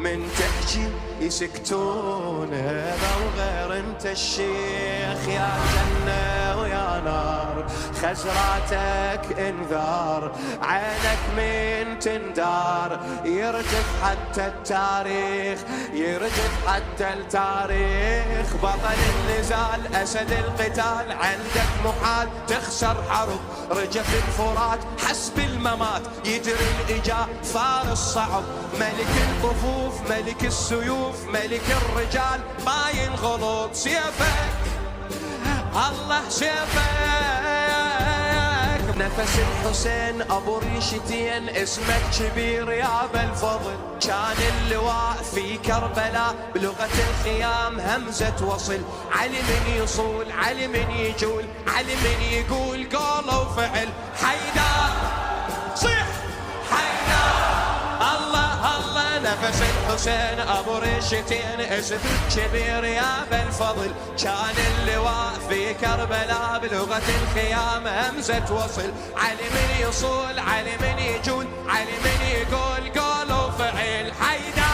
من تحكي يسكتون هذا وغير انت الشيخ يا جنة ويا نار خزراتك انذار عينك من تندار يرجف حتى التاريخ يرجف حتى التاريخ بطل النزال أسد القتال عندك محال تخسر حرب رجف الفرات حسب الممات يجري الإجا فارس صعب ملك الطفوف ملك السيوف ملك الرجال ما ينغلط سيفك الله سيفك نفس الحسين ابو ريشتين اسمك كبير يا ابا الفضل كان اللواء في كربلاء بلغة الخيام همزة وصل علي من يصول علي من يجول علي من يقول قول وفعل حيدر صيح حيدر الله الله نفس الحسين ابو ريشتين اسم كبير يا ابا الفضل كان اللواء في كربلاء بلغة الخيام همزة وصل علي من يصول علي من يجول علي من يقول قول وفعل حيدر